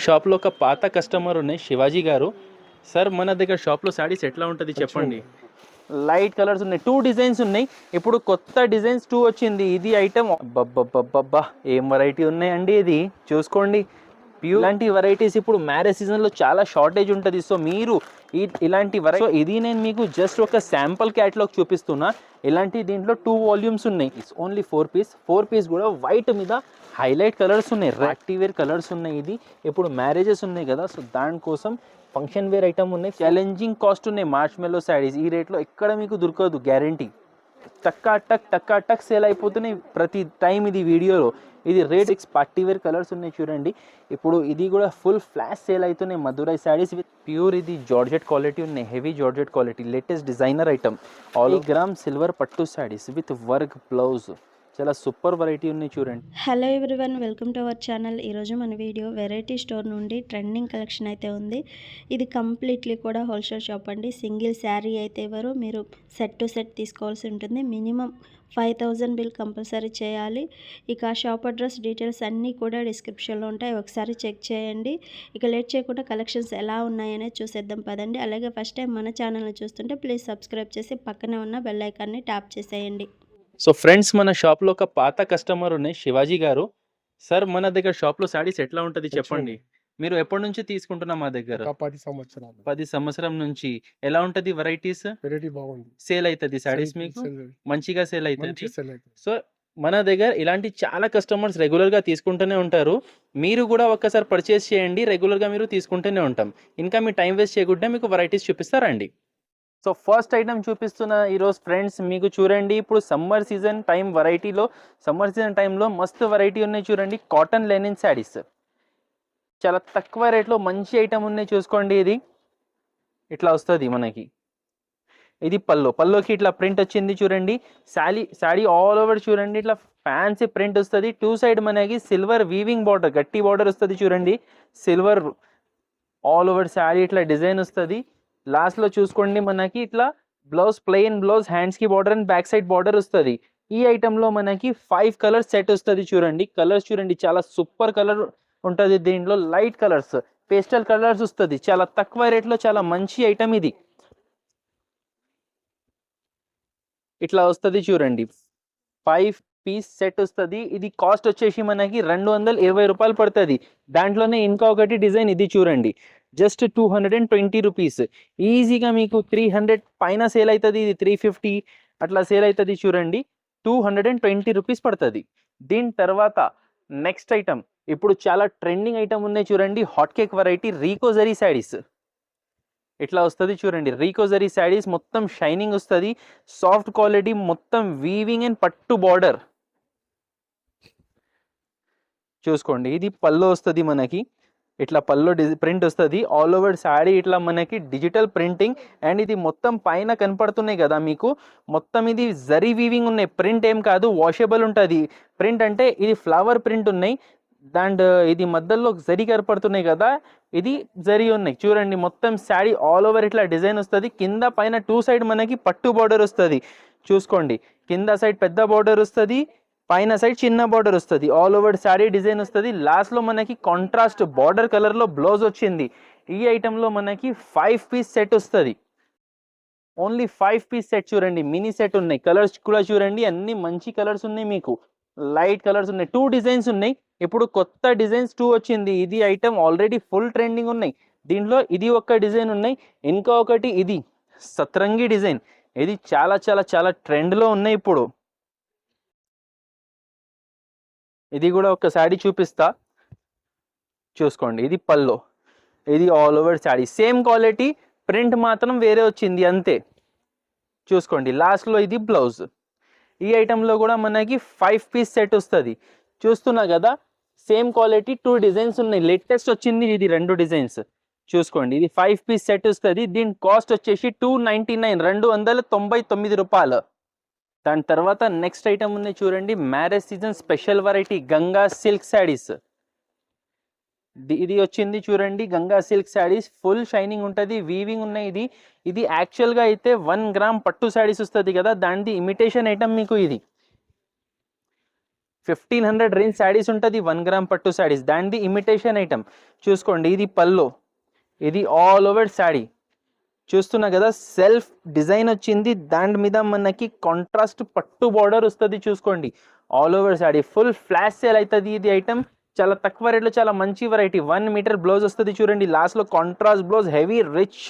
షాప్‌లో ఒక పాత కస్టమర్ ఉన్నాయి శివాజీ గారు. సార్ మన దగ్గర షాప్‌లో సారీస్ ఎట్లా ఉంటది చెప్పండి? లైట్ కలర్స్ ఉన్నాయి. 2 డిజైన్స్ ఉన్నాయి. ఇప్పుడు కొత్త డిజైన్స్ 2 వచ్చింది. ఇది ఐటమ్ అబ్బబ్బబ్బబ్బబ్బా! ఏం వెరైటీ ఉన్నాయండి ఇది. చూసుకోండి. ఇలాంటి వెరైటీస్ ఇప్పుడు మ్యారేజ్ సీజన్‌లో చాలా షార్టేజ్ ఉంటది. సో మీరు ఇలాంటి సో ఇది నేను మీకు జస్ట్ ఒక శాంపుల్ క్యాటలాగ్ చూపిస్తున్నా. ఇలాంటి దీంట్లో 2 వాల్యూమ్స్ ఉన్నాయి. ఇట్స్ ఓన్లీ 4 పీస్ కూడా వైట్ మీద హైలైట్ కలర్స్ ఉన్నాయి. యాక్టివ్ వేర్ కలర్స్ ఉన్నాయి. ఇది ఇప్పుడు మ్యారేజెస్ ఉన్నాయి కదా, సో దానికోసం ఫంక్షన్ వేర్ ఐటమ్ ఉన్నాయి. ఛాలెంజింగ్ కాస్ట్ ఉన్నాయి. మార్చ్ మెల్లో శారీస్ ఈ రేట్లో ఎక్కడ మీకు దొరకదు, గ్యారంటీ. టక్కా టక్ సేల్ అయిపోతున్నాయి ప్రతి టైం ఇది వీడియోలో. ఇది రేట్ 6 పార్టీ వేర్ కలర్స్ ఉన్నాయి చూడండి. ఇప్పుడు ఇది కూడా ఫుల్ ఫ్లాష్ సేల్ అవుతున్నాయి. మధురై శారీస్ విత్ ప్యూర్ ఇది జార్జెట్ క్వాలిటీ ఉన్నాయి. Heavy georgette quality latest designer item. All gram silver పట్టు శారీస్ విత్ వర్క్ బ్లౌజ్. చాలా సూపర్ వెరైటీ ఉన్నాయి చూడండి. Hello everyone, welcome to our channel. ఈరోజు మన వీడియో వెరైటీ స్టోర్ నుండి ట్రెండింగ్ కలెక్షన్ అయితే ఉంది. ఇది కంప్లీట్లీ కూడా హోల్సేల్ షాప్ అండి. సింగిల్ శారీ అయితే ఇవ్వరు, మీరు సెట్ టు సెట్ తీసుకోవాల్సి ఉంటుంది. మినిమం 5000 బిల్ కంపల్సరీ చేయాలి. ఇక షాప్ అడ్రస్ డీటెయిల్స్ అన్నీ కూడా డిస్క్రిప్షన్లో ఉంటాయి, ఒకసారి చెక్ చేయండి. ఇక లేట్ చేయకుండా కలెక్షన్స్ ఎలా ఉన్నాయనేది చూసేద్దాం పదండి. అలాగే ఫస్ట్ టైం మన ఛానల్ని చూస్తుంటే ప్లీజ్ సబ్స్క్రైబ్ చేసి పక్కనే ఉన్న బెల్ ఐకాన్ని ట్యాప్ చేసేయండి. సో ఫ్రెండ్స్, మన షాప్‌లో ఒక పాత కస్టమర్ ఉన్నాయి శివాజీ గారు. సార్ మన దగ్గర షాప్‌లో సారీస్ ఎట్లా ఉంటది చెప్పండి? మీరు ఎప్పటి నుంచి తీసుకుంటున్నారు మా దగ్గర? ఒక 10 సంవత్సరాలు. 10 సంవత్సరం నుంచి. ఎలా ఉంటది వెరైటీస్? వెరైటీ బాగుంది. సేల్ అయితది సారీస్ మీకు? మంచిగా సేల్ అయితది. మంచి సెల్ అవుతుంది. సో మన దగ్గర ఇలాంటి చాలా కస్టమర్స్ రెగ్యులర్‌గా తీసుకుంటూనే ఉంటారు. మీరు కూడా ఒక్కసారి పర్చేస్ చేయండి. రెగ్యులర్‌గా మీరు తీసుకుంటూనే ఉంటాం. ఇంకా మీ టైం వేస్ట్ చేయకుండా మీకు వెరైటీస్ చూపిస్తారండి. సో ఫస్ట్ ఐటమ్ చూపిస్తున్న ఈరోజు ఫ్రెండ్స్ మీకు చూడండి. ఇప్పుడు సమ్మర్ సీజన్ టైం వెరైటీలో, సమ్మర్ సీజన్ టైంలో మస్తు వెరైటీ ఉన్నాయి చూడండి. కాటన్ లెనిన్ శారీస్ చాలా తక్కువ రేట్లో మంచి ఐటమ్ ఉన్నాయి చూసుకోండి. ఇది ఇట్లా వస్తుంది మనకి. ఇది పల్లోకి ఇట్లా ప్రింట్ వచ్చింది చూడండి. శారీ ఆల్ ఓవర్ చూడండి, ఇట్లా ఫ్యాన్సీ ప్రింట్ వస్తుంది. 2 సైడ్ మనకి సిల్వర్ వీవింగ్ బార్డర్, గట్టి బార్డర్ వస్తుంది చూడండి. సిల్వర్ ఆల్ ఓవర్ శారీ ఇట్లా డిజైన్ వస్తుంది. లాస్ట్లో చూసుకోండి మనకి ఇట్లా బ్లౌజ్, ప్లెయిన్ బ్లౌజ్, హ్యాండ్స్కి border and back side border వస్తుంది. ఈ ఐటెంలో మనకి 5 కలర్స్ సెట్ వస్తుంది చూడండి. కలర్స్ చూడండి, చాలా సూపర్ కలర్ ఉంటుంది. దీంట్లో లైట్ కలర్స్, పేస్టల్ కలర్స్ వస్తుంది. చాలా తక్కువ రేట్లో చాలా మంచి ఐటమ్ ఇది. ఇట్లా వస్తుంది చూడండి. 5 పీస్ సెట్ వస్తుంది. ఇది కాస్ట్ వచ్చేసి మనకి 220 రూపాయలు పడుతుంది. దాంట్లోనే ఇంకొకటి డిజైన్ ఇది చూడండి, జస్ట్ 220 రూపీస్. ఈజీగా మీకు 300 పైన సేల్ అవుతుంది. ఇది 350 అట్లా సేల్ అవుతుంది చూడండి. 220 రూపీస్ పడుతుంది. దీని తర్వాత నెక్స్ట్ ఐటమ్, ఇప్పుడు చాలా ట్రెండింగ్ ఐటమ్ ఉన్నాయి చూడండి. హాట్ కేక్ వెరైటీ రీకోజరీ శారీస్. ఇట్లా వస్తుంది చూడండి. రీకోజరీ శారీస్ మొత్తం షైనింగ్ వస్తుంది, సాఫ్ట్ క్వాలిటీ, మొత్తం వీవింగ్ అండ్ పట్టు బార్డర్ చూసుకోండి. ఇది పళ్ళు వస్తుంది మనకి, ఇట్లా పళ్ళు ప్రింట్ వస్తుంది. ఆల్ ఓవర్ శారీ ఇట్లా మనకి డిజిటల్ ప్రింటింగ్. అండ్ ఇది మొత్తం పైన కనపడుతున్నాయి కదా మీకు, మొత్తం ఇది జరీ వీవింగ్ ఉన్నాయి. ప్రింట్ ఏం కాదు, వాషబుల్ ఉంటుంది. ప్రింట్ అంటే ఇది ఫ్లవర్ ప్రింట్ ఉన్నాయి. అండ్ ఇది మధ్యలో జరీ కనపడుతున్నాయి కదా, ఇది జరీ ఉన్నాయి చూడండి. మొత్తం శారీ ఆల్ ఓవర్ ఇట్లా డిజైన్ వస్తుంది. కింద పైన 2 సైడ్ మనకి పట్టు బార్డర్ వస్తుంది చూసుకోండి. కింద సైడ్ పెద్ద బార్డర్ వస్తుంది, పైన సైడ్ చిన్న బార్డర్ వస్తుంది. ఆల్ ఓవర్ శారీ డిజైన్ వస్తుంది. లాస్ట్లో మనకి కాంట్రాస్ట్ బార్డర్ కలర్లో బ్లౌజ్ వచ్చింది. ఈ ఐటెంలో మనకి 5 పీస్ సెట్ వస్తుంది. ఓన్లీ 5 పీస్ సెట్ చూడండి. మినీ సెట్ ఉన్నాయి. కలర్స్ కూడా చూడండి, అన్ని మంచి కలర్స్ ఉన్నాయి. మీకు లైట్ కలర్స్ ఉన్నాయి. 2 డిజైన్స్ ఉన్నాయి. ఇప్పుడు కొత్త డిజైన్స్ 2 వచ్చింది. ఇది ఐటమ్ ఆల్రెడీ ఫుల్ ట్రెండింగ్ ఉన్నాయి. దీంట్లో ఇది ఒక డిజైన్ ఉన్నాయి, ఇంకొకటి ఇది సత్రంగి డిజైన్. ఇది చాలా చాలా చాలా ట్రెండ్లో ఉన్నాయి ఇప్పుడు. ఇది కూడా ఒక శారీ చూపిస్తా చూసుకోండి. ఇది పల్లో, ఇది all over sari same quality, print మాత్రం వేరే వచ్చింది అంతే చూసుకోండి. లాస్ట్లో ఇది బ్లౌజ్. ఈ ఐటెంలో కూడా మనకి 5 పీస్ సెట్ వస్తుంది. చూస్తున్నా కదా, సేమ్ క్వాలిటీ 2 డిజైన్స్ ఉన్నాయి. లేటెస్ట్ వచ్చింది ఇది 2 డిజైన్స్ చూసుకోండి. ఇది 5 పీస్ సెట్ వస్తుంది. దీని కాస్ట్ వచ్చేసి 299, 299 రూపాయలు. దాని తర్వాత నెక్స్ట్ ఐటమ్ ఉంది చూడండి. Marriage season special variety Ganga silk saris. ఇది వచ్చింది చూడండి. Ganga silk saris full shining ఉంటుంది, వీవింగ్ ఉన్నాయి. ఇది యాక్చువల్గా అయితే 1 గ్రామ్ పట్టు శారీస్ వస్తుంది కదా, దానిది ఇమిటేషన్ ఐటమ్ మీకు ఇది 1500 రేంజ్ శారీస్ ఉంటుంది 1 గ్రామ్ పట్టు శారీస్, దానిది ఇమిటేషన్ ఐటమ్. చూసుకోండి, ఇది పల్లో, ఇది ఆల్ ఓవర్ శారీ. చూస్తున్నా కదా, సెల్ఫ్ డిజైన్ వచ్చింది, దాని మీద మనకి కాంట్రాస్ట్ పట్టు బార్డర్ వస్తుంది. చూసుకోండి, all over sari full flash sale అవుతుంది. ఇది ఐటమ్ చాలా తక్కువ రేట్లో చాలా మంచి వెరైటీ. 1 మీటర్ బ్లౌజ్ వస్తుంది చూడండి, లాస్ట్లో contrast blouse, heavy rich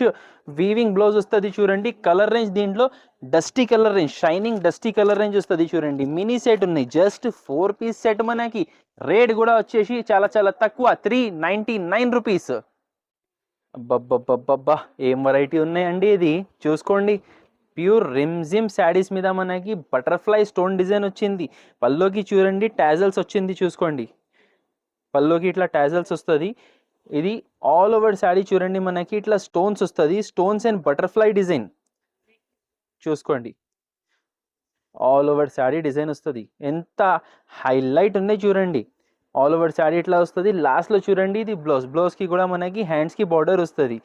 weaving blouse వస్తుంది చూడండి. కలర్ రేంజ్ దీంట్లో dusty colour range, shining dusty colour range వస్తుంది చూడండి. మినీ సెట్ ఉన్నాయి, జస్ట్ 4 పీస్ సెట్. మనకి రేట్ కూడా వచ్చేసి చాలా చాలా తక్కువ, 399 రూపీస్. అబ్బబ్బబ్బబ్బబ్బా, ఏం వెరైటీ ఉన్నాయండి. ఇది చూసుకోండి, ప్యూర్ రిమ్జిమ్ శారీస్ మీద మనకి బటర్ఫ్లై స్టోన్ డిజైన్ వచ్చింది. పల్లోకి చూడండి టాజల్స్ వచ్చింది. చూసుకోండి, పల్లోకి ఇట్లా టాజల్స్ వస్తుంది. ఇది ఆల్ ఓవర్ శారీ చూడండి, మనకి ఇట్లా స్టోన్స్ వస్తుంది, స్టోన్స్ అండ్ బటర్ఫ్లై డిజైన్. చూసుకోండి, ఆల్ ఓవర్ శారీ డిజైన్ వస్తుంది. ఎంత హైలైట్ ఉన్నాయి చూడండి. ఆల్ ఓవర్ శారీ ఇట్లా వస్తుంది. లాస్ట్లో చూడండి, ఇది బ్లౌజ్కి కూడా మనకి హ్యాండ్స్కి బార్డర్ వస్తుంది.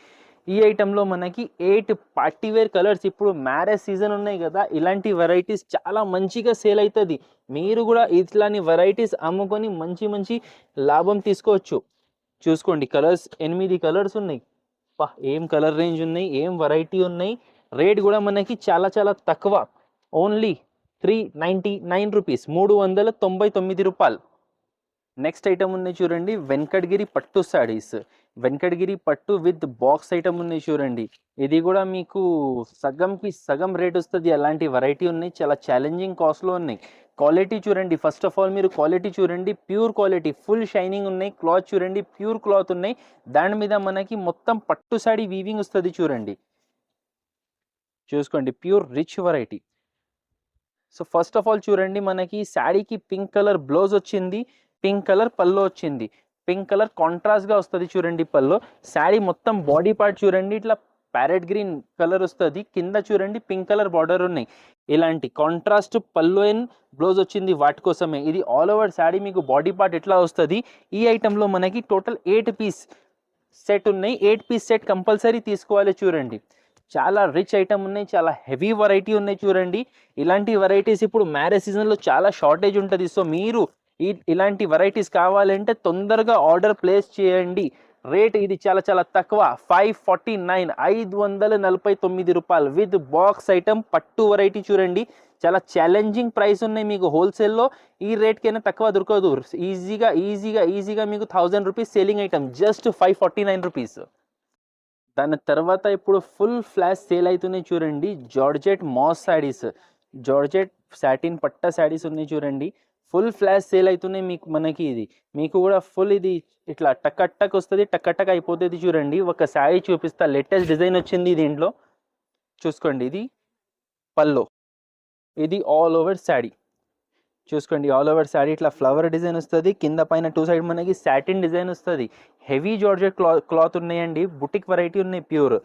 ఈ ఐటెంలో మనకి 8 పార్టీవేర్ కలర్స్. ఇప్పుడు మ్యారేజ్ సీజన్ ఉన్నాయి కదా, ఇలాంటి వెరైటీస్ చాలా మంచిగా సేల్ అవుతుంది. మీరు కూడా ఇట్లాంటి వెరైటీస్ అమ్ముకొని మంచి మంచి లాభం తీసుకోవచ్చు. చూసుకోండి, కలర్స్ 8 కలర్స్ ఉన్నాయి. ఏం కలర్ రేంజ్ ఉన్నాయి, ఏం వెరైటీ ఉన్నాయి. రేట్ కూడా మనకి చాలా చాలా తక్కువ, ఓన్లీ 399 రూపీస్, 399 రూపాయలు. నెక్స్ట్ ఐటమ్ ఉన్నాయి చూడండి, వెంకటగిరి పట్టు శారీస్. వెంకటగిరి పట్టు విత్ బాక్స్ ఐటమ్ ఉన్నాయి చూడండి. ఇది కూడా మీకు సగంకి సగం రేట్ వస్తుంది. అలాంటి వెరైటీ ఉన్నాయి, చాలా ఛాలెంజింగ్ కాస్ట్లో ఉన్నాయి. క్వాలిటీ చూడండి, ఫస్ట్ ఆఫ్ ఆల్ మీరు క్వాలిటీ చూడండి, ప్యూర్ క్వాలిటీ, ఫుల్ షైనింగ్ ఉన్నాయి. క్లాత్ చూడండి, ప్యూర్ క్లాత్ ఉన్నాయి. దాని మీద మనకి మొత్తం పట్టు శారీ వీవింగ్ వస్తుంది చూడండి. చూసుకోండి, pure rich variety. So first of all చూడండి, మనకి శారీకి పింక్ కలర్ బ్లౌజ్ వచ్చింది, పింక్ కలర్ పల్లో వచ్చింది. పింక్ కలర్ కాంట్రాస్ట్గా వస్తుంది చూడండి పల్లో. శారీ మొత్తం బాడీ పార్ట్ చూడండి, ఇట్లా ప్యారెట్ గ్రీన్ కలర్ వస్తుంది. కింద చూడండి పింక్ కలర్ బార్డర్ ఉన్నాయి. ఇలాంటి కాంట్రాస్ట్ పల్లో అండ్ బ్లౌజ్ వచ్చింది వాటి కోసమే. ఇది ఆల్ ఓవర్ శారీ మీకు బాడీ పార్ట్ ఎట్లా వస్తుంది. ఈ ఐటెంలో మనకి టోటల్ 8 పీస్ సెట్ ఉన్నాయి. 8 పీస్ సెట్ కంపల్సరీ తీసుకోవాలి చూడండి. చాలా రిచ్ ఐటమ్ ఉన్నాయి, చాలా హెవీ వెరైటీ ఉన్నాయి చూడండి. ఇలాంటి వెరైటీస్ ఇప్పుడు మ్యారేజ్ సీజన్లో చాలా షార్టేజ్ ఉంటుంది. సో మీరు ఇలాంటి వెరైటీస్ కావాలంటే తొందరగా ఆర్డర్ ప్లేస్ చేయండి. రేట్ ఇది చాలా చాలా తక్కువ, 549, 549 రూపాయలు విత్ బాక్స్ ఐటమ్ పట్టు వెరైటీ చూడండి. చాలా ఛాలెంజింగ్ ప్రైస్ ఉన్నాయి. మీకు హోల్సేల్లో ఈ రేట్కైనా తక్కువ దొరకదు. ఈజీగా మీకు 1000 rupees selling item, just 549 rupees. దాని తర్వాత ఇప్పుడు ఫుల్ ఫ్లాష్ సేల్ అవుతున్నాయి చూడండి, georgette mass saris. Georgette satin పట్ట శారీస్ ఉన్నాయి చూడండి, ఫుల్ ఫ్లాష్ సేల్ అవుతున్నాయి. మనకి ఇది మీకు కూడా ఫుల్ ఇది ఇట్లా టక్ వస్తుంది, టక్ అయిపోతుంది చూడండి. ఒక శారీ చూపిస్తా, లేటెస్ట్ డిజైన్ వచ్చింది దీంట్లో. చూసుకోండి, ఇది పల్లో, ఇది ఆల్ ఓవర్ శారీ. చూసుకోండి, ఆల్ ఓవర్ శారీ ఇట్లా ఫ్లవర్ డిజైన్ వస్తుంది. కింద పైన 2 సైడ్ మనకి సాటిన్ డిజైన్ వస్తుంది. హెవీ జార్జెట్ క్లాత్ ఉన్నాయండి, బుటిక్ వెరైటీ ఉన్నాయి ప్యూర్.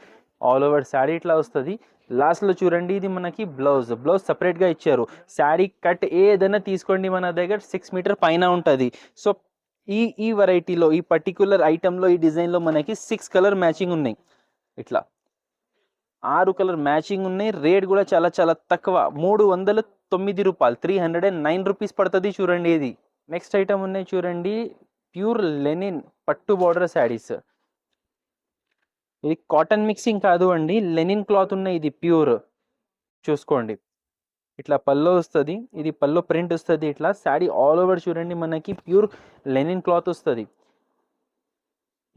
ఆల్ ఓవర్ శారీ ఇట్లా వస్తుంది. లాస్ట్లో చూడండి, ఇది మనకి బ్లౌజ్ సపరేట్గా ఇచ్చారు. శారీ కట్ ఏదైనా తీసుకోండి, మన దగ్గర 6 మీటర్ పైన ఉంటుంది. సో ఈ వెరైటీలో, ఈ పర్టిక్యులర్ ఐటెంలో, ఈ డిజైన్లో మనకి 6 కలర్ మ్యాచింగ్ ఉన్నాయి. ఇట్లా 6 కలర్ మ్యాచింగ్ ఉన్నాయి. రేట్ కూడా చాలా చాలా తక్కువ, 309 రూపాయలు, 309 రూపీస్ పడుతుంది చూడండి. ఇది నెక్స్ట్ ఐటమ్ ఉన్నాయి చూడండి, ప్యూర్ లెనిన్ పట్టు బార్డర్ శారీస్. ఇది కాటన్ మిక్సింగ్ కాదు అండి, లెనిన్ క్లాత్ ఉన్నాయి, ఇది ప్యూర్. చూసుకోండి, ఇట్లా పల్లో వస్తుంది, ఇది పల్లో ప్రింట్ వస్తుంది. ఇట్లా శారీ ఆల్ ఓవర్ చూడండి, మనకి ప్యూర్ లెనిన్ క్లాత్ వస్తుంది.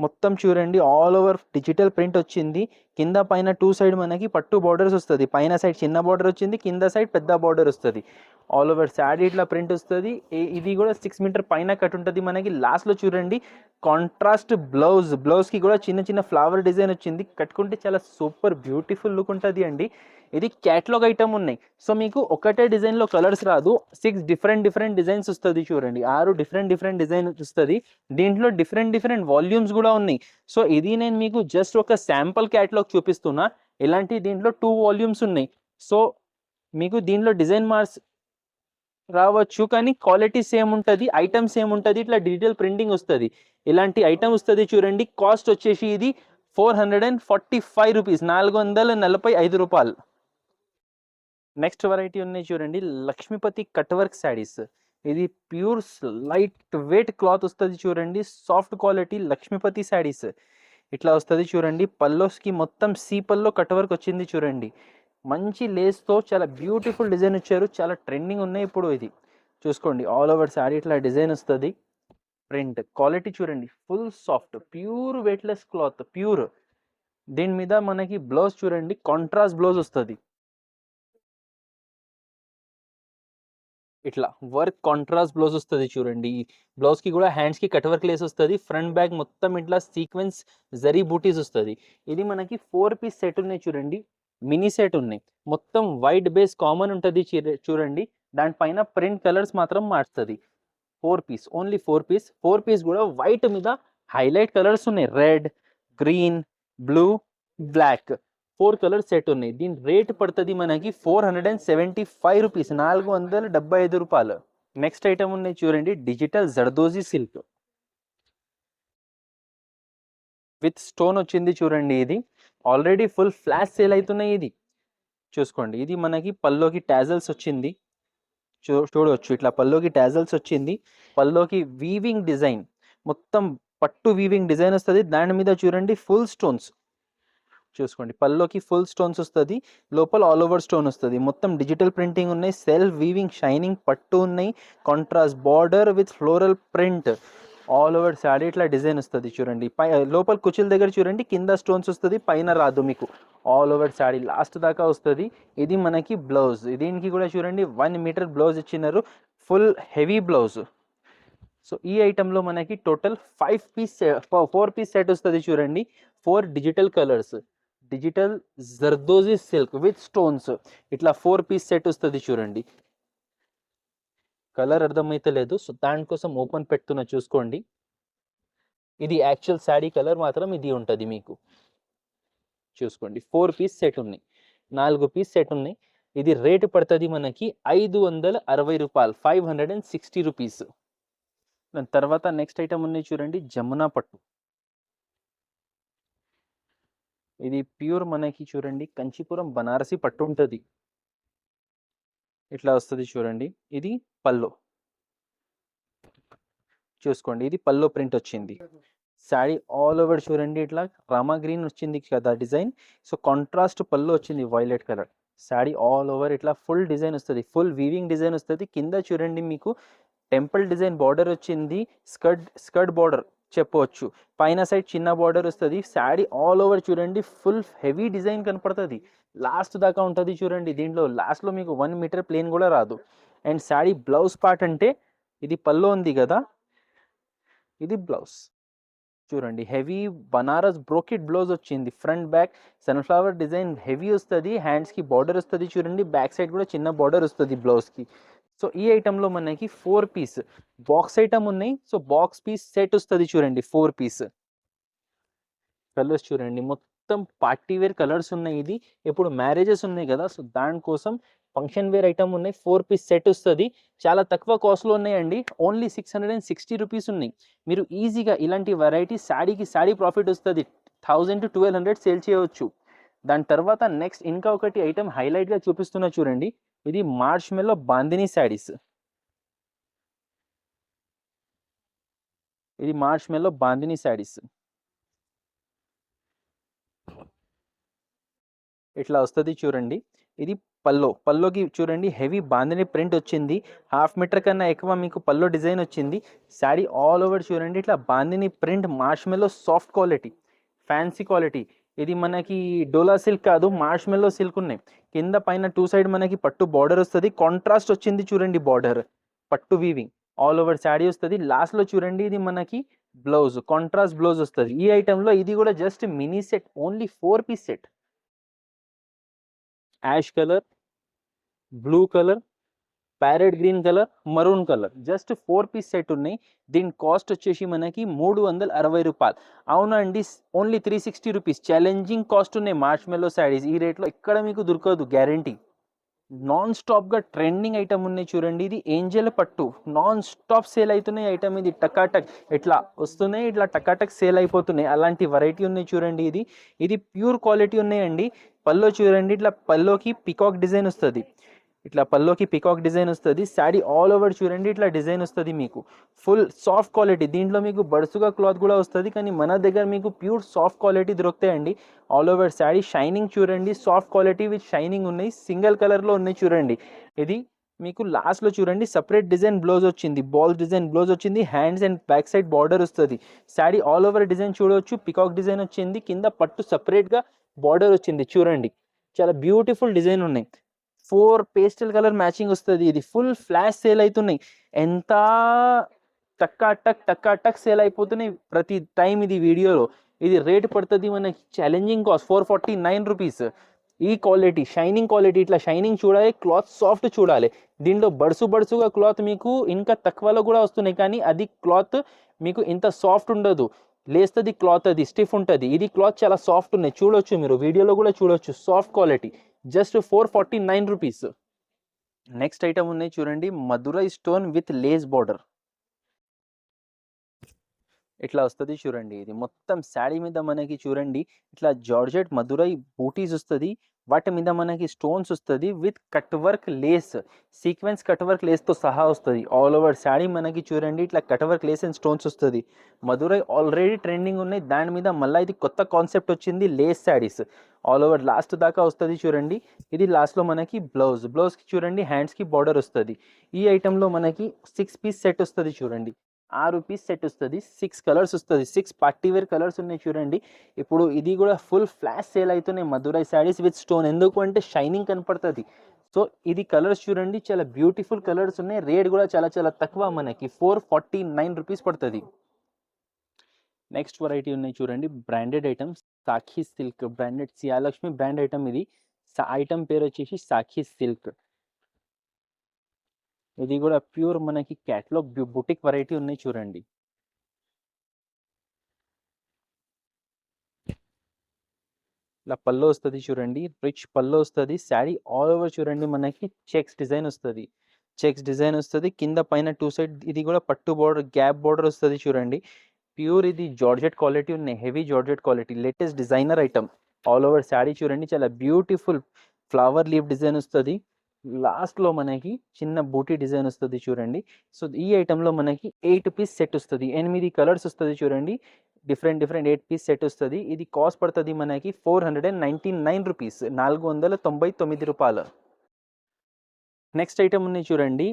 మొత్తం చూడండి, ఆల్ ఓవర్ డిజిటల్ ప్రింట్ వచ్చింది. కింద పైన 2 సైడ్ మనకి పట్టు బార్డర్స్ వస్తుంది. పైన సైడ్ చిన్న బార్డర్ వచ్చింది, కింద సైడ్ పెద్ద బార్డర్ వస్తుంది. ఆల్ ఓవర్ శారీ ఇట్లా ప్రింట్ వస్తుంది. ఇది కూడా 6 మీటర్ పైన కట్ ఉంటుంది మనకి. లాస్ట్లో చూడండి, కాంట్రాస్ట్ బ్లౌజ్కి కూడా చిన్న ఫ్లవర్ డిజైన్ వచ్చింది. కట్టుకుంటే చాలా సూపర్ బ్యూటిఫుల్ లుక్ ఉంటుంది అండి. ఇది క్యాటలాగ్ ఐటమ్ ఉన్నాయి. సో మీకు ఒకటే డిజైన్లో కలర్స్ రాదు, 6 డిఫరెంట్ డిజైన్స్ వస్తుంది చూడండి. 6 డిఫరెంట్ డిజైన్ వస్తుంది. దీంట్లో డిఫరెంట్ వాల్యూమ్స్ కూడా ఉన్నాయి. సో ఇది నేను మీకు జస్ట్ ఒక శాంపుల్ క్యాటలాగ్ చూపిస్తున్నా. ఇలాంటి దీంట్లో 2 వాల్యూమ్స్ ఉన్నాయి. సో మీకు దీంట్లో డిజైన్ మార్క్స్ రావచ్చు, కానీ క్వాలిటీ సేమ్ ఉంటుంది, ఐటమ్ సేమ్ ఉంటుంది. ఇట్లా డిజిటల్ ప్రింటింగ్ వస్తుంది. ఇలాంటి ఐటమ్ వస్తుంది చూడండి. కాస్ట్ వచ్చేసి ఇది 445 రూపీస్, 445 రూపాయలు. నెక్స్ట్ వెరైటీ ఉన్నాయి చూడండి, లక్ష్మీపతి కట్ వర్క్ శారీస్. ఇది ప్యూర్ లైట్ వెయిట్ క్లాత్ వస్తుంది చూడండి, సాఫ్ట్ క్వాలిటీ లక్ష్మీపతి శారీస్. ఇట్లా వస్తుంది చూడండి, పల్లోస్కి మొత్తం సీ పల్లో కట్ వర్క్ వచ్చింది చూడండి. మంచి లేస్తో చాలా బ్యూటిఫుల్ డిజైన్ ఇచ్చారు, చాలా ట్రెండింగ్ ఉన్నాయి ఇప్పుడు. ఇది చూసుకోండి, ఆల్ ఓవర్ శారీ ఇట్లా డిజైన్ వస్తుంది. ప్రింట్ క్వాలిటీ చూడండి, full soft pure weightless cloth pure. దీని మీద మనకి బ్లౌజ్ చూడండి, కాంట్రాస్ట్ బ్లౌజ్ వస్తుంది. ఇట్లా వర్క్ కాంట్రాస్ట్ బ్లౌజ్ వస్తుంది చూడండి. బ్లౌజ్కి కూడా హ్యాండ్స్కి కట్ వర్క్ లేస్ వస్తుంది. ఫ్రంట్ బ్యాక్ మొత్తం ఇట్లా సీక్వెన్స్ జరీ బూటీస్ వస్తుంది. ఇది మనకి 4 పీస్ సెట్ ఉన్నాయి చూడండి, మినీ సెట్ ఉన్నాయి. మొత్తం వైట్ బేస్ కామన్ ఉంటుంది చూడండి, దానిపైన ప్రింట్ కలర్స్ మాత్రం మార్చుతుంది. 4 పీస్, ఓన్లీ 4 పీస్. 4 పీస్ కూడా వైట్ మీద హైలైట్ కలర్స్ ఉన్నాయి, red, green, blue, black. 4 colour set ఉన్నాయి. దీని రేట్ పడుతుంది మనకి 475 రూపీస్, 475 రూపాయలు. నెక్స్ట్ ఐటమ్ ఉన్నాయి చూడండి, digital zardozi silk with stone వచ్చింది చూడండి. ఇది ఆల్రెడీ ఫుల్ ఫ్లాష్ సేల్ అవుతున్నాయి. ఇది చూసుకోండి, ఇది మనకి పల్లోకి టాజల్స్ వచ్చింది. చూడవచ్చు, ఇట్లా పల్లోకి టాజల్స్ వచ్చింది. పల్లోకి వీవింగ్ డిజైన్, మొత్తం పట్టు వీవింగ్ డిజైన్ వస్తుంది. దాని మీద చూడండి ఫుల్ స్టోన్స్. చూసుకోండి, పల్లోకి ఫుల్ స్టోన్స్ వస్తుంది, లోపల ఆల్ ఓవర్ స్టోన్ వస్తుంది. మొత్తం డిజిటల్ ప్రింటింగ్ ఉన్నాయి, సెల్ఫ్ వీవింగ్ షైనింగ్ పట్టు ఉన్నాయి, contrast border with floral print. All over sari ఇట్లా డిజైన్ వస్తుంది చూడండి. లోపల కుచుల దగ్గర చూడండి కింద స్టోన్స్ వస్తుంది, పైన రాదు మీకు. ఆల్ ఓవర్ శారీ లాస్ట్ దాకా వస్తుంది. ఇది మనకి బ్లౌజ్. దీనికి కూడా చూడండి 1 మీటర్ బ్లౌజ్ ఇచ్చినారు, ఫుల్ హెవీ బ్లౌజ్. సో ఈ ఐటెంలో మనకి టోటల్ 4 పీస్ సెట్ వస్తుంది చూడండి. 4 digital colours, digital zardozi silk with stones. ఇట్లా 4 పీస్ సెట్ వస్తుంది చూడండి. కలర్ అర్థమైతే లేదు, సో దానికోసం ఓపెన్ పెడుతున్నా చూసుకోండి. ఇది యాక్చువల్ శారీ కలర్ మాత్రం ఇది ఉంటుంది మీకు. చూసుకోండి, 4 పీస్ సెట్ ఉన్నాయి, 4 పీస్ సెట్ ఉన్నాయి. ఇది రేటు పడుతుంది మనకి 560 రూపాయలు, 560 రూపీస్. దాని తర్వాత నెక్స్ట్ ఐటమ్ ఉన్నాయి చూడండి, జమునా పట్టు. ఇది ప్యూర్ మనకి చూడండి కంచీపురం బనారసి పట్టు ఉంటుంది. ఇట్లా వస్తుంది చూడండి. ఇది పల్లో, చూసుకోండి, ఇది పల్లో ప్రింట్ వచ్చింది. శారీ ఆల్ ఓవర్ చూడండి, ఇట్లా రామా గ్రీన్ వచ్చింది కదా డిజైన్. సో కాంట్రాస్ట్ పల్లో వచ్చింది violet colour. Sari all over ఇట్లా ఫుల్ డిజైన్ వస్తుంది, ఫుల్ వీవింగ్ డిజైన్ వస్తుంది. కింద చూడండి మీకు టెంపుల్ డిజైన్ బార్డర్ వచ్చింది, స్కర్ట్ బార్డర్ చెప్పవచ్చు. పైన సైడ్ చిన్న బార్డర్ వస్తుంది. శారీ ఆల్ ఓవర్ చూడండి ఫుల్ హెవీ డిజైన్ కనపడుతుంది, లాస్ట్ దాకా ఉంటుంది చూడండి. దీంట్లో లాస్ట్లో మీకు 1 మీటర్ ప్లేన్ కూడా రాదు. అండ్ శారీ బ్లౌజ్ పార్ట్ అంటే ఇది పల్లో ఉంది కదా, ఇది బ్లౌజ్ చూడండి. హెవీ బనారస్ బ్రోకెట్ బ్లౌజ్ వచ్చింది. Front back sunflower design heavy వస్తుంది. హ్యాండ్స్కి బార్డర్ వస్తుంది చూడండి, బ్యాక్ సైడ్ కూడా చిన్న బార్డర్ వస్తుంది బ్లౌజ్కి. సో ఈ ఐటెంలో మనకి 4 పీస్ బాక్స్ ఐటమ్ ఉన్నాయి. సో బాక్స్ పీస్ సెట్ వస్తుంది చూడండి, 4 పీస్. కలర్స్ చూడండి, మొత్తం పార్టీ వేర్ కలర్స్ ఉన్నాయి. ఇది ఇప్పుడు మ్యారేజెస్ ఉన్నాయి కదా, సో దానికోసం ఫంక్షన్ వేర్ ఐటమ్ ఉన్నాయి. 4 పీస్ సెట్ వస్తుంది, చాలా తక్కువ కాస్ట్లో ఉన్నాయండి. ఓన్లీ 660 రూపీస్ ఉన్నాయి. మీరు ఈజీగా ఇలాంటి వెరైటీ శారీకి శారీ ప్రాఫిట్ వస్తుంది, 1000 to 1200 సేల్ చేయవచ్చు. దాని తర్వాత నెక్స్ట్ ఇంకా ఒకటి ఐటమ్ హైలైట్గా చూపిస్తున్నా చూడండి. ఇది మార్చ్ మెల్లో బాందినీ శారీస్. ఇది మార్చ్ మెల్లో బాందినీ శారీస్ ఇట్లా వస్తుంది చూడండి. ఇది పల్లోకి చూడండి హెవీ బాందినీ ప్రింట్ వచ్చింది. 1/2 మీటర్ కన్నా ఎక్కువ మీకు పల్లో డిజైన్ వచ్చింది. శారీ ఆల్ ఓవర్ చూడండి ఇట్లా బాందినీ ప్రింట్, మార్చ్ మెల్లో సాఫ్ట్ క్వాలిటీ, ఫ్యాన్సీ క్వాలిటీ. ఇది మనకి డోలా సిల్క్ కాదు, మార్చ్ మెల్లో సిల్క్ ఉన్నాయి. కింద పైన 2 సైడ్ మనకి పట్టు బార్డర్ వస్తుంది, కాంట్రాస్ట్ వచ్చింది చూడండి బార్డర్, పట్టు వీవింగ్ ఆల్ ఓవర్ శారీ వస్తుంది. లాస్ట్లో చూడండి ఇది మనకి బ్లౌజ్, కాంట్రాస్ట్ బ్లౌజ్ వస్తుంది. ఈ ఐటెంలో ఇది కూడా just mini set, only 4 piece set. Ash colour, blue colour, parrot green colour, maroon colour, just 4 piece set ఉన్నాయి. దీని కాస్ట్ వచ్చేసి మనకి 360 రూపాయలు. అవునండి, ఓన్లీ 360 రూపీస్. ఛాలెంజింగ్ కాస్ట్ ఉన్నాయి మార్చ్ మెల్లో శారీస్. ఈ రేట్లో ఎక్కడ మీకు దొరకదు, గ్యారంటీ. నాన్ స్టాప్గా ట్రెండింగ్ ఐటమ్ ఉన్నాయి చూడండి. ఇది ఏంజల్ పట్టు, నాన్ స్టాప్ సేల్ అవుతున్నాయి ఐటమ్. ఇది టకాటక్ ఇట్లా వస్తున్నాయి, ఇట్లా టకాటక్ సేల్ అయిపోతున్నాయి. అలాంటి వెరైటీ ఉన్నాయి చూడండి. ఇది ప్యూర్ క్వాలిటీ ఉన్నాయండి. పల్లో చూడండి, ఇట్లా పల్లోకి పికాక్ డిజైన్ వస్తుంది. ఇట్లా పల్లోకి పికాక్ డిజైన్ వస్తుంది. శారీ ఆల్ ఓవర్ చూడండి ఇట్లా డిజైన్ వస్తుంది మీకు. ఫుల్ సాఫ్ట్ క్వాలిటీ, దీంట్లో మీకు బడుసుగా క్లాత్ కూడా వస్తుంది, కానీ మన దగ్గర మీకు ప్యూర్ సాఫ్ట్ క్వాలిటీ దొరుకుతాయండి. ఆల్ ఓవర్ శారీ షైనింగ్ చూడండి, సాఫ్ట్ క్వాలిటీ విత్ షైనింగ్ ఉన్నాయి, సింగిల్ కలర్లో ఉన్నాయి చూడండి. ఇది మీకు లాస్ట్లో చూడండి సపరేట్ డిజైన్ బ్లౌజ్ వచ్చింది, బాల్ డిజైన్ బ్లౌజ్ వచ్చింది, hands and back side border వస్తుంది. శారీ ఆల్ ఓవర్ డిజైన్ చూడవచ్చు, పికాక్ డిజైన్ వచ్చింది, కింద పట్టు సపరేట్గా బార్డర్ వచ్చింది చూడండి. చాలా బ్యూటిఫుల్ డిజైన్ ఉన్నాయి. 4 పేస్టల్ కలర్ మ్యాచింగ్ వస్తుంది. ఇది ఫుల్ ఫ్లాష్ సేల్ అవుతున్నాయి. ఎంత టక్ సేల్ అయిపోతున్నాయి ప్రతి టైం ఇది వీడియోలో. ఇది రేట్ పడుతుంది మనకి ఛాలెంజింగ్ కాస్ట్ 449 రూపీస్. ఈ క్వాలిటీ షైనింగ్ క్వాలిటీ, ఇట్లా షైనింగ్ చూడాలి, క్లాత్ సాఫ్ట్ చూడాలి. దీంట్లో బడుసుగా క్లాత్ మీకు ఇంకా తక్కువలో కూడా వస్తున్నాయి, కానీ అది క్లాత్ మీకు ఇంత సాఫ్ట్ ఉండదు, లేస్తుంది క్లాత్, అది స్టిఫ్ ఉంటుంది. ఇది క్లాత్ చాలా సాఫ్ట్ ఉన్నాయి, చూడొచ్చు మీరు వీడియోలో కూడా చూడొచ్చు. Soft quality, just 449 rupees. Next item ఉన్నాయి చూడండి, Madurai stone with lace border. ఇట్లా వస్తుంది చూడండి. ఇది మొత్తం శారీ మీద మనకి చూడండి ఇట్లా జార్జెట్ మధురై బూటీస్ వస్తుంది, వాటి మీద మనకి స్టోన్స్ వస్తుంది with cut work lace, sequence cut work లేస్తో సహా వస్తుంది. ఆల్ ఓవర్ శారీ మనకి చూడండి ఇట్లా cut work lace and stones వస్తుంది. మధురై ఆల్రెడీ ట్రెండింగ్ ఉన్నాయి, దాని మీద మళ్ళీ ఇది కొత్త కాన్సెప్ట్ వచ్చింది, lace saris all over last దాకా వస్తుంది చూడండి. ఇది లాస్ట్లో మనకి బ్లౌజ్కి చూడండి హ్యాండ్స్కి బార్డర్ వస్తుంది. ఈ ఐటెంలో మనకి 6 పీస్ సెట్ వస్తుంది చూడండి, 6 పీస్ సెట్ వస్తుంది, 6 కలర్స్ వస్తుంది, 6 పార్టీవేర్ కలర్స్ ఉన్నాయి చూడండి. ఇప్పుడు ఇది కూడా ఫుల్ ఫ్లాష్ సేల్ అవుతున్నాయి మధురై శారీస్ విత్ స్టోన్, ఎందుకు అంటే షైనింగ్ కనపడుతుంది. సో ఇది కలర్స్ చూడండి చాలా బ్యూటిఫుల్ కలర్స్ ఉన్నాయి. రేట్ కూడా చాలా తక్కువ, మనకి 449 రూపీస్ పడుతుంది. నెక్స్ట్ వెరైటీ ఉన్నాయి చూడండి, branded items, Sakhi silk branded, Siyalakshmi brand item. ఇది ఐటమ్ పేరు వచ్చేసి సాఖీ సిల్క్. ఇది కూడా ప్యూర్ మనకి క్యాటలాగ్ బుటిక్ వెరైటీ ఉన్నాయి చూడండి. ఇలా పళ్ళు వస్తుంది చూడండి, రిచ్ పళ్ళు వస్తుంది. శారీ ఆల్ ఓవర్ చూడండి మనకి చెక్స్ డిజైన్ వస్తుంది, కింద పైన 2 సైడ్ ఇది కూడా పట్టు బార్డర్, గ్యాప్ బార్డర్ వస్తుంది చూడండి. ప్యూర్ ఇది జార్జెట్ క్వాలిటీ ఉన్నాయి, heavy georgette quality, latest designer item. All over sari చూడండి చాలా బ్యూటిఫుల్ ఫ్లవర్ లీఫ్ డిజైన్ వస్తుంది, లాస్ట్లో మనకి చిన్న బూటీ డిజైన్ వస్తుంది చూడండి. సో ఈ ఐటెంలో మనకి 8 పీస్ సెట్ వస్తుంది, 8 కలర్స్ వస్తుంది చూడండి, డిఫరెంట్ 8 పీస్ సెట్ వస్తుంది. ఇది కాస్ట్ పడుతుంది మనకి 499 రూపీస్, 499 రూపాయలు. నెక్స్ట్ ఐటమ్ ఉన్నాయి చూడండి,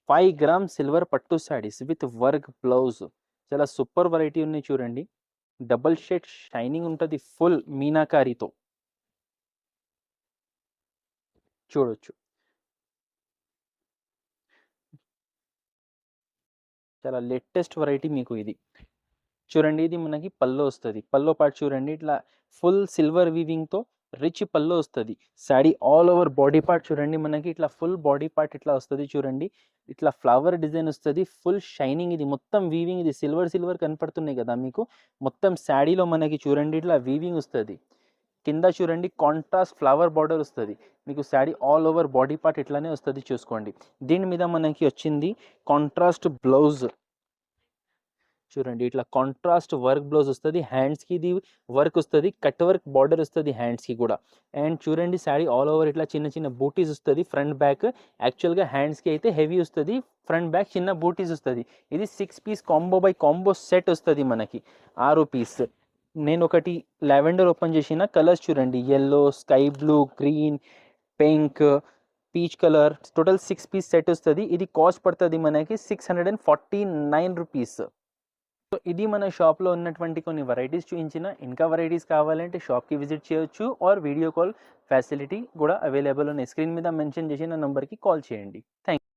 5 గ్రామ్ సిల్వర్ పట్టు శారీస్ విత్ వర్క్ బ్లౌజ్, చాలా సూపర్ వెరైటీ ఉన్నాయి చూడండి. డబల్ షేడ్ షైనింగ్ ఉంటుంది, ఫుల్ మీనాకారితో చూడొచ్చు. చాలా లేటెస్ట్ వెరైటీ మీకు ఇది చూడండి. ఇది మనకి పల్లో వస్తుంది, పల్లో పార్ట్ చూడండి ఇట్లా ఫుల్ సిల్వర్ వీవింగ్తో రిచ్ పల్లో వస్తుంది. Sari all over body part చూడండి మనకి ఇట్లా ఫుల్ బాడీ పార్ట్ ఇట్లా వస్తుంది చూడండి, ఇట్లా ఫ్లవర్ డిజైన్ వస్తుంది, ఫుల్ షైనింగ్. ఇది మొత్తం వీవింగ్, ఇది సిల్వర్ కనపడుతున్నాయి కదా మీకు. మొత్తం శారీలో మనకి చూడండి ఇట్లా వీవింగ్ వస్తుంది, కింద చూడండి కాంట్రాస్ట్ ఫ్లవర్ బార్డర్ వస్తుంది మీకు. Sari all over body part ఇట్లానే వస్తుంది చూసుకోండి. దీని మీద మనకి వచ్చింది కాంట్రాస్ట్ బ్లౌజ్ చూడండి, ఇట్లా కాంట్రాస్ట్ వర్క్ బ్లౌజ్ వస్తుంది, హ్యాండ్స్కి ఇది వర్క్ వస్తుంది, కట్ వర్క్ బార్డర్ వస్తుంది హ్యాండ్స్కి కూడా. అండ్ చూడండి శారీ ఆల్ ఓవర్ ఇట్లా చిన్న బూటీస్ వస్తుంది, ఫ్రంట్ బ్యాక్. యాక్చువల్గా హ్యాండ్స్కి అయితే హెవీ వస్తుంది, ఫ్రంట్ బ్యాక్ చిన్న బూటీస్ వస్తుంది. ఇది 6 piece combo by combo set వస్తుంది మనకి, 6 పీస్. నేను ఒకటి లావెండర్ ఓపెన్ చేసిన, కలర్స్ చూడండి yellow, sky blue, green, pink, peach colour, total 6 piece set వస్తుంది. ఇది కాస్ట్ పడుతుంది మనకి 649 రూపీస్. సో ఇది మన షాప్లో ఉన్నటువంటి కొన్ని వెరైటీస్ చూపించిన. ఇంకా వెరైటీస్ కావాలంటే షాప్కి విజిట్ చేయొచ్చు, ఆర్ వీడియో కాల్ ఫెసిలిటీ కూడా అవైలబుల్ ఉన్నాయి. స్క్రీన్ మీద మెన్షన్ చేసిన నెంబర్కి కాల్ చేయండి. Thank you.